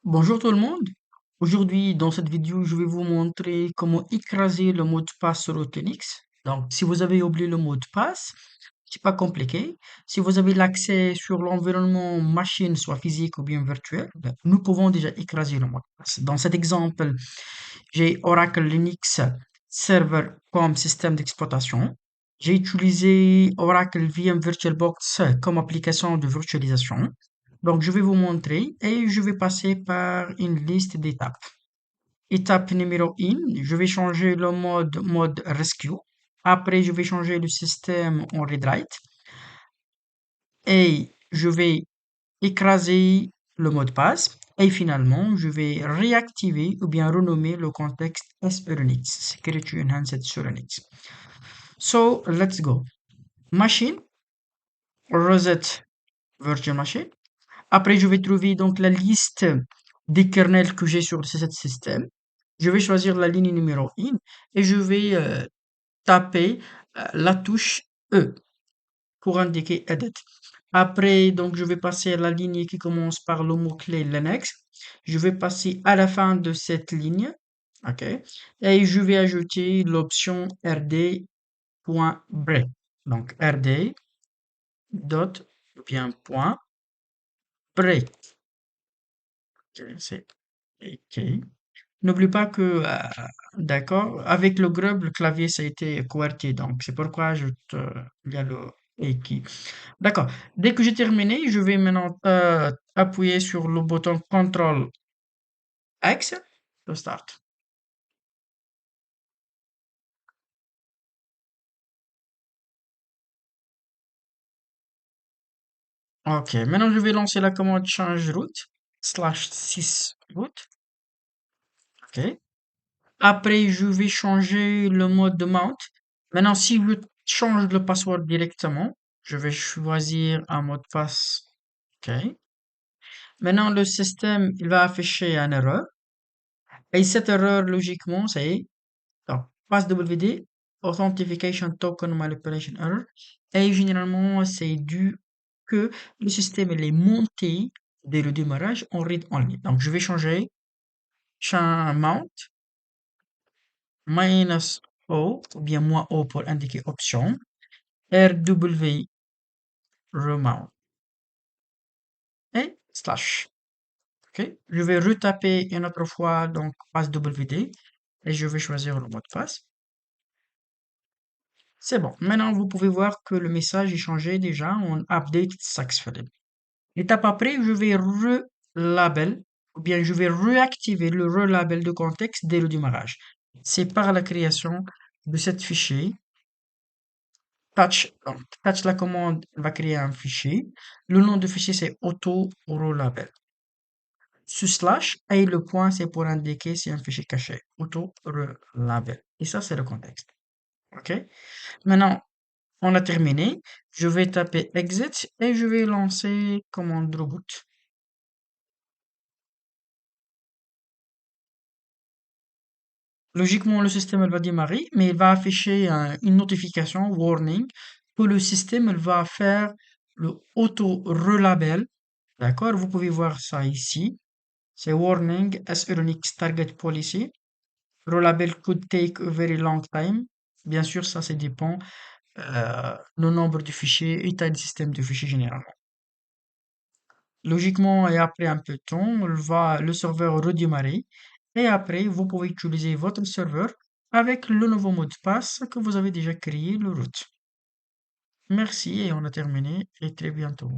Bonjour tout le monde. Aujourd'hui, dans cette vidéo, je vais vous montrer comment écraser le mot de passe sur votre Linux. Donc, si vous avez oublié le mot de passe, c'est pas compliqué. Si vous avez l'accès sur l'environnement machine, soit physique ou bien virtuel, ben, nous pouvons déjà écraser le mot de passe. Dans cet exemple, j'ai Oracle Linux Server comme système d'exploitation. J'ai utilisé Oracle VM VirtualBox comme application de virtualisation. Donc, je vais vous montrer et je vais passer par une liste d'étapes. Étape numéro 1, je vais changer le mode Rescue. Après, je vais changer le système en read-write et je vais écraser le mot de passe. Et finalement, je vais réactiver ou bien renommer le contexte as Linux, Security Enhanced sur Linux. So, let's go. Machine, reset virtual machine. Après, je vais trouver donc la liste des kernels que j'ai sur ce système. Je vais choisir la ligne numéro 1 et je vais taper la touche E pour indiquer edit. Après, donc, je vais passer à la ligne qui commence par le mot-clé Linux. Je vais passer à la fin de cette ligne. OK. Et je vais ajouter l'option rd.break. Donc, rd dot bien point break. OK, c'est OK. N'oublie pas que, d'accord, avec le grub, le clavier, ça a été QWERTY, donc c'est pourquoi il y a le et qui. D'accord. Dès que j'ai terminé, je vais maintenant appuyer sur le bouton CTRL X to start. Ok, maintenant je vais lancer la commande change root /6 root. Ok. Après, je vais changer le mode de mount. Maintenant, si je change le password directement, je vais choisir un mot de passe. Ok. Maintenant, le système, il va afficher une erreur. Et cette erreur, logiquement, c'est donc, passwd authentication token manipulation error. Et généralement, c'est dû que le système il est monté dès le démarrage en read only. Donc, je vais changer mount minus O ou bien moins O pour indiquer option rw remount et slash. Ok, je vais retaper une autre fois donc passwd et je vais choisir le mot de passe. C'est bon. Maintenant, vous pouvez voir que le message est changé déjà en update successfully. L'étape après, je vais relabel ou bien je vais réactiver le relabel de contexte dès le démarrage. C'est par la création de cet fichier touch. Donc, touch la commande va créer un fichier. Le nom du fichier c'est auto relabel. Ce slash et le point c'est pour indiquer si un fichier caché. Auto relabel. Et ça c'est le contexte. OK? Maintenant, on a terminé. Je vais taper exit et je vais lancer commande reboot. Logiquement, le système elle va démarrer, mais il va afficher une notification warning que le système elle va faire le auto-relabel. D'accord? Vous pouvez voir ça ici. C'est warning as Linux target policy. Relabel could take a very long time. Bien sûr, ça dépend le nombre de fichiers et taille du système de fichiers généralement. Logiquement, et après un peu de temps, le serveur redémarrer. Et après, vous pouvez utiliser votre serveur avec le nouveau mot de passe que vous avez déjà créé, le root. Merci et on a terminé et très bientôt.